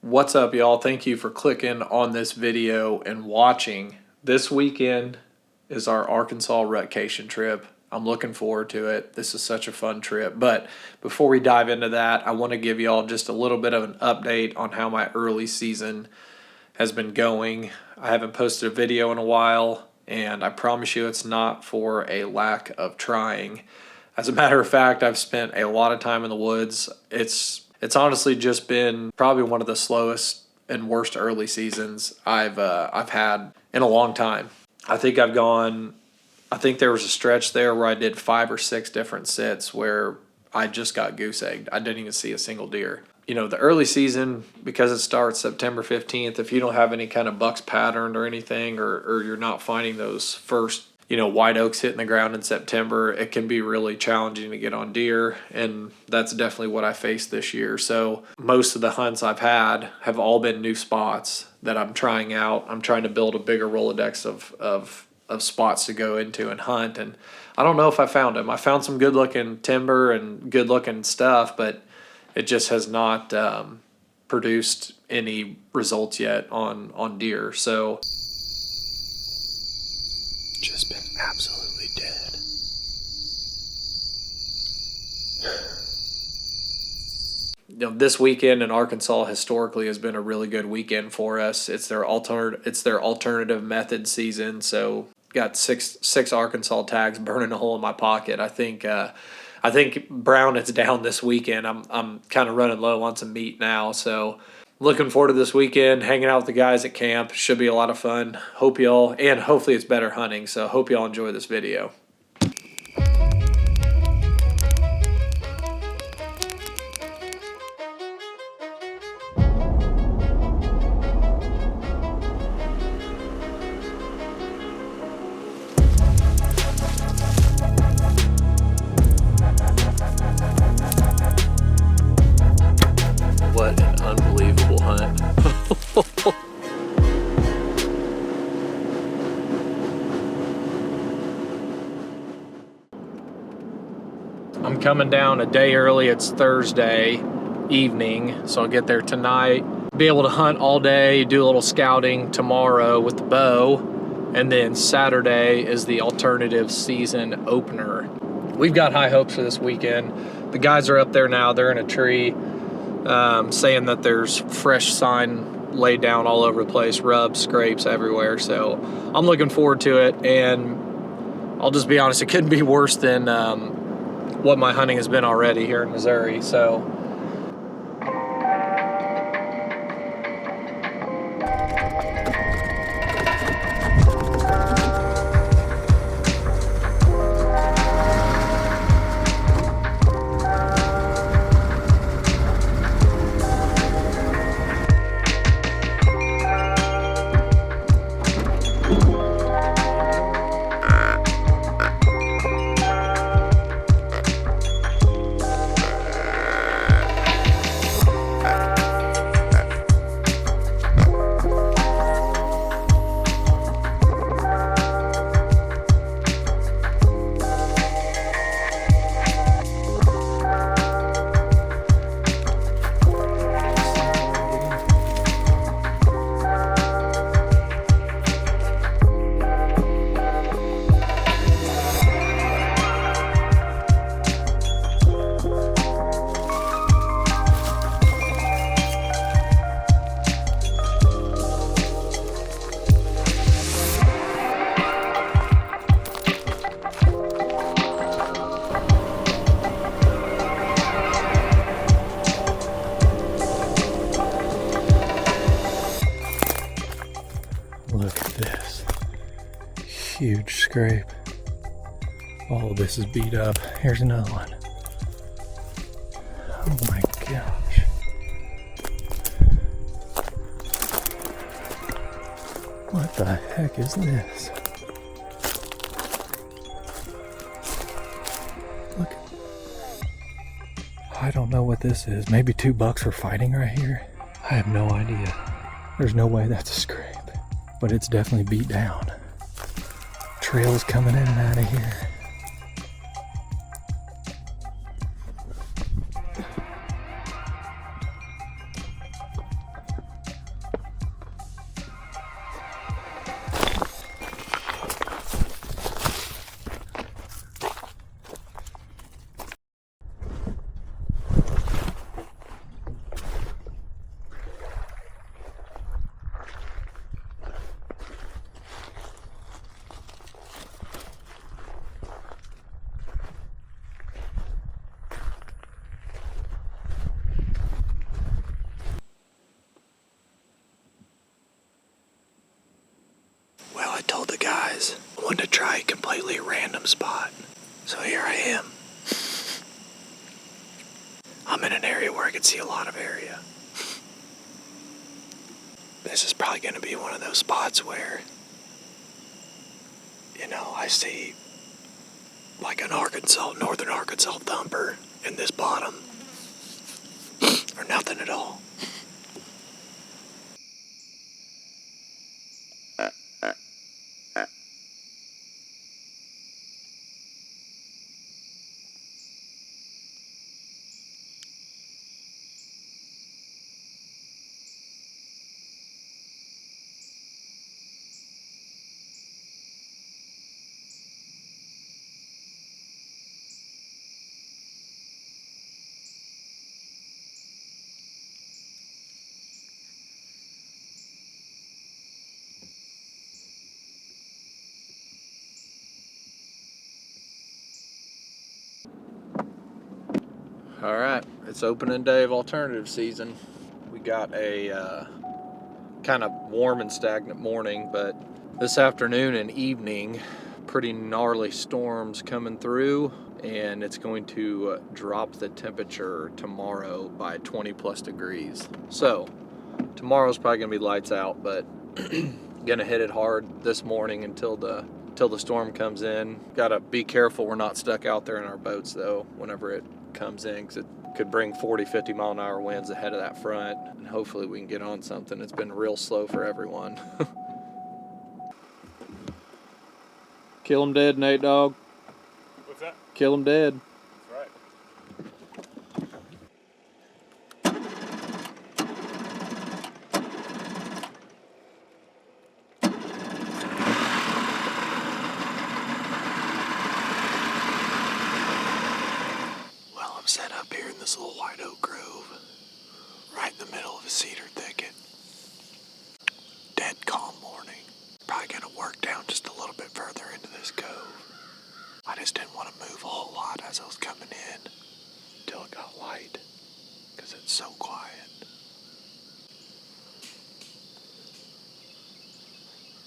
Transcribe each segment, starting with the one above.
What's up, y'all? Thank you for clicking on this video and watching. This weekend is our Arkansas rutcation trip. I'm looking forward to it. This is such a fun trip. But before we dive into that, I want to give y'all just a little bit of an update on how my early season has been going. I haven't posted a video in a while, and I promise you it's not for a lack of trying. As a matter of fact, I've spent a lot of time in the woods. It's honestly just been probably one of the slowest and worst early seasons I've had in a long time. I think there was a stretch there where I did 5 or 6 different sits where I just got goose egged. I didn't even see a single deer. You know, the early season, because it starts September 15th, if you don't have any kind of bucks patterned or anything, or you're not finding those first, white oaks hitting the ground in September, it can be really challenging to get on deer, and that's definitely what I faced this year. So most of the hunts I've had have all been new spots that I'm trying out. I'm trying to build a bigger Rolodex of spots to go into and hunt, and I don't know if I found them. I found some good-looking timber and good-looking stuff, but it just has not produced any results yet on deer. So just been absolutely dead. This weekend in Arkansas historically has been a really good weekend for us. It's their alternative method season, so got six Arkansas tags burning a hole in my pocket. I think Brown is down this weekend. I'm kind of running low on some meat now, so looking forward to this weekend, hanging out with the guys at camp. Should be a lot of fun. And hopefully it's better hunting, so hope y'all enjoy this video. What an unbelievable hunt. I'm coming down a day early. It's Thursday evening, so I'll get there tonight. Be able to hunt all day, do a little scouting tomorrow with the bow, and then Saturday is the alternative season opener. We've got high hopes for this weekend. The guys are up there now. They're in a tree. Saying that there's fresh sign laid down all over the place, rubs, scrapes everywhere. So I'm looking forward to it, and I'll just be honest, it couldn't be worse than what my hunting has been already here in Missouri. So look at this. Huge scrape. All of this is beat up. Here's another one. Oh my gosh. What the heck is this? Look. I don't know what this is. Maybe 2 bucks were fighting right here. I have no idea. There's no way that's a scrape, but it's definitely beat down. Trails coming in and out of here. wanted to try a completely random spot. So here I am. I'm in an area where I can see a lot of area. This is probably going to be one of those spots where, I see like an northern Arkansas thumper in this bottom. Or nothing at all. All right, it's opening day of alternative season. We got a kind of warm and stagnant morning, but this afternoon and evening, pretty gnarly storms coming through, and it's going to drop the temperature tomorrow by 20 plus degrees. So tomorrow's probably gonna be lights out, but gonna hit it hard this morning until the storm comes in. Gotta be careful we're not stuck out there in our boats though whenever it comes in, because it could bring 40-50 mile an hour winds ahead of that front, and hopefully we can get on something. It's been real slow for everyone. Kill him dead, Nate Dogg. What's that? Kill him dead. That's right. Well, I'm set up here in this little white oak grove, right in the middle of a cedar thicket. Dead calm morning. Probably gonna work down just a little bit further into this cove. I just didn't want to move a whole lot as I was coming in until it got light, because it's so quiet.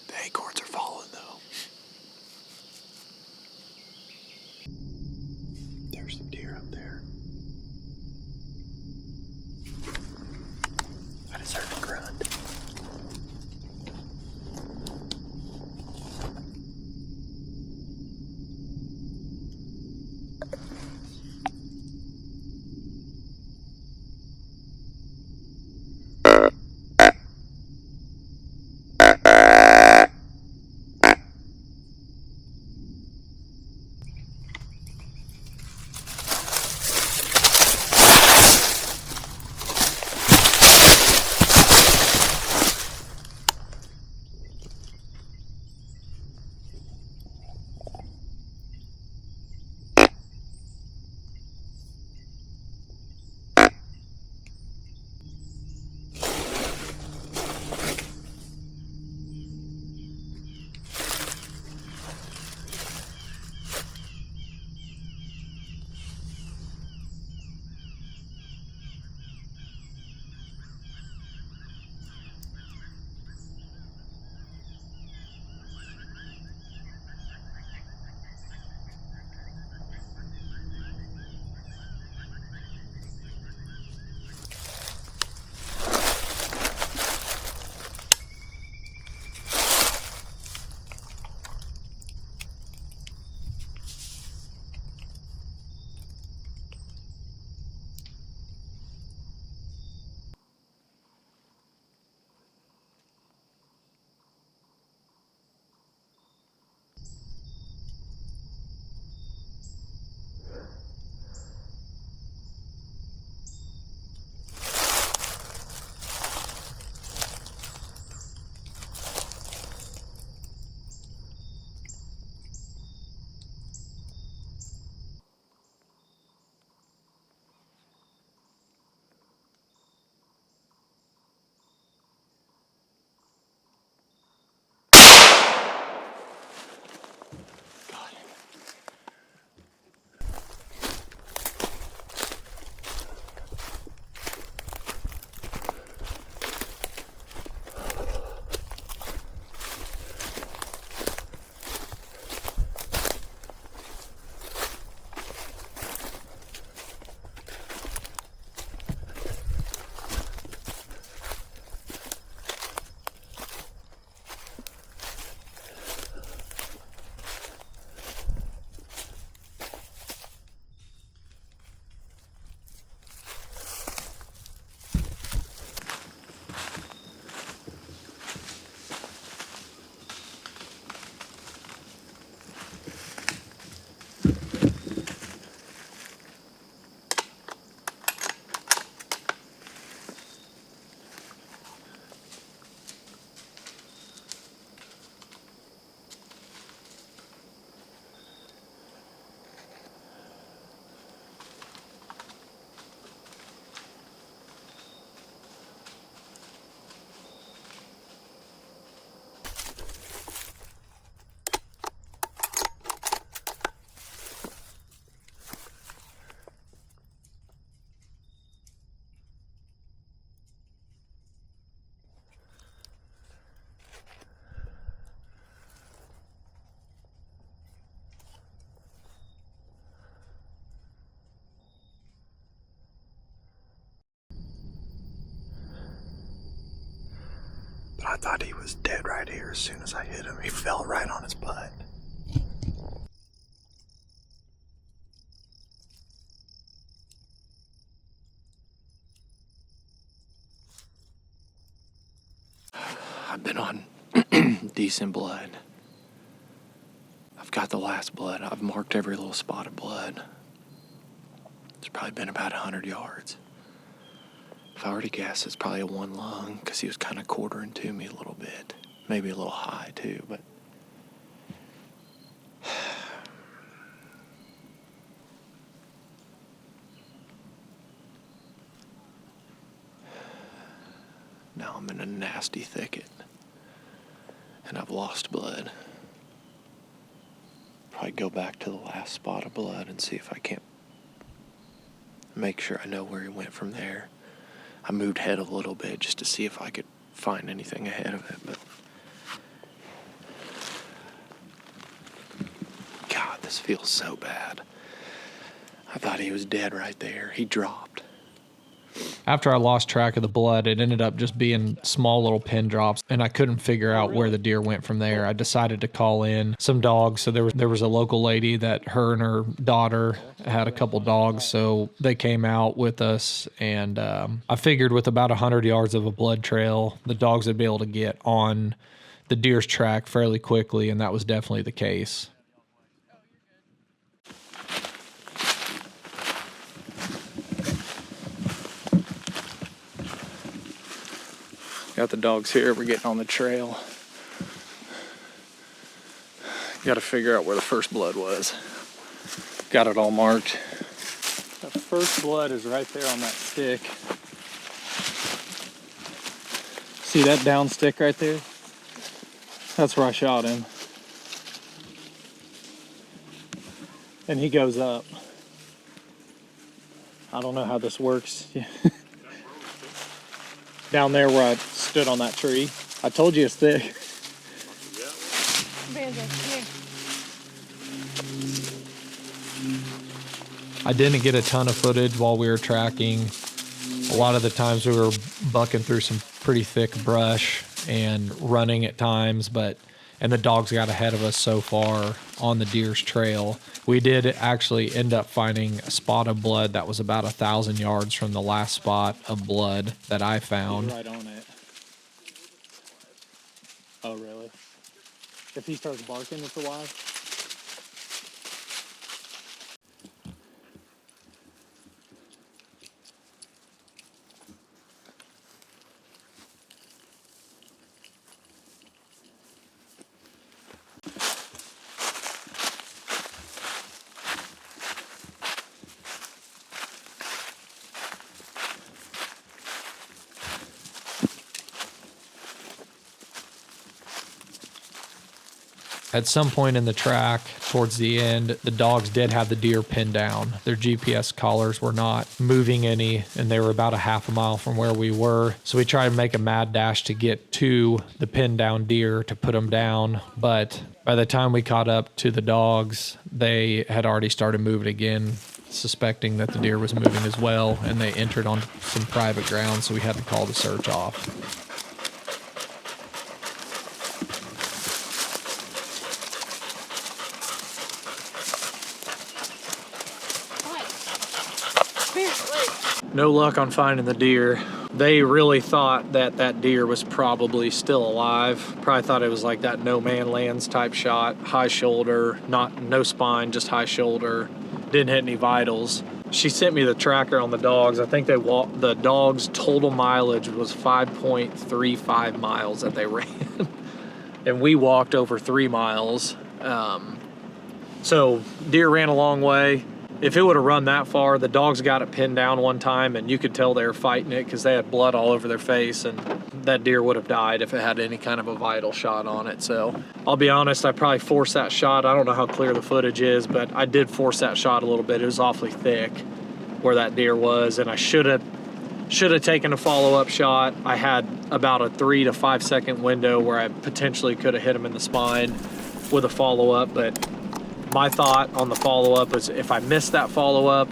The acorns are falling though. There's some deer up there. I thought he was dead right here as soon as I hit him. He fell right on his butt. I've been on decent blood. I've got the last blood. I've marked every little spot of blood. It's probably been about 100 yards. If I were to guess, it's probably a one lung because he was kind of quartering to me a little bit. Maybe a little high too, but now I'm in a nasty thicket and I've lost blood. Probably go back to the last spot of blood and see if I can't make sure I know where he went from there. I moved ahead a little bit just to see if I could find anything ahead of it, but God, this feels so bad. I thought he was dead right there. He dropped. After I lost track of the blood, it ended up just being small little pin drops, and I couldn't figure out where the deer went from there. I decided to call in some dogs. So there was a local lady that her and her daughter had a couple dogs, so they came out with us, and I figured with about 100 yards of a blood trail, the dogs would be able to get on the deer's track fairly quickly, and that was definitely the case. Got the dogs here. We're getting on the trail. Got to figure out where the first blood was. Got it all marked. The first blood is right there on that stick. See that down stick right there? That's where I shot him. And he goes up. I don't know how this works. Down there where I stood on that tree. I told you it's thick. I didn't get a ton of footage while we were tracking. A lot of the times we were bucking through some pretty thick brush and running at times, and the dogs got ahead of us so far on the deer's trail. We did actually end up finding a spot of blood that was about 1,000 yards from the last spot of blood that I found. Right on it. Oh, really? If he starts barking, it's alive? At some point in the track, towards the end, the dogs did have the deer pinned down. Their GPS collars were not moving any, and they were about a half a mile from where we were. So we tried to make a mad dash to get to the pinned down deer to put them down. But by the time we caught up to the dogs, they had already started moving again, suspecting that the deer was moving as well, and they entered on some private ground, so we had to call the search off. No luck on finding the deer. They really thought that that deer was probably still alive. Probably thought it was like that no man lands type shot, high shoulder, no spine, just high shoulder. Didn't hit any vitals. She sent me the tracker on the dogs. I think the dogs' total mileage was 5.35 miles that they ran. And we walked over 3 miles. So deer ran a long way. If it would have run that far, the dogs got it pinned down one time, and you could tell they were fighting it because they had blood all over their face, and that deer would have died if it had any kind of a vital shot on it. So I'll be honest, I probably forced that shot. I don't know how clear the footage is, but I did force that shot a little bit. It was awfully thick where that deer was, and I should have taken a follow-up shot. I had about a 3 to 5 second window where I potentially could have hit him in the spine with a follow-up, but my thought on the follow-up is if I missed that follow-up,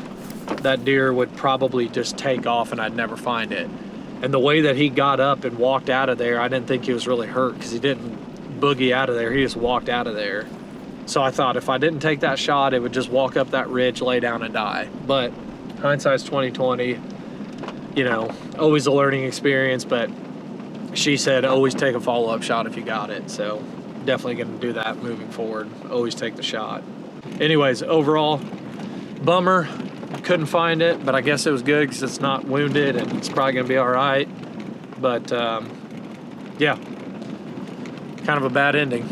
that deer would probably just take off and I'd never find it. And the way that he got up and walked out of there, I didn't think he was really hurt because he didn't boogie out of there. He just walked out of there. So I thought if I didn't take that shot, it would just walk up that ridge, lay down and die. But hindsight's 2020, you know, always a learning experience, but she said always take a follow-up shot if you got it. So definitely going to do that moving forward. Always take the shot. Anyways, overall, bummer. Couldn't find it, but I guess it was good because it's not wounded and it's probably going to be all right. But yeah, kind of a bad ending.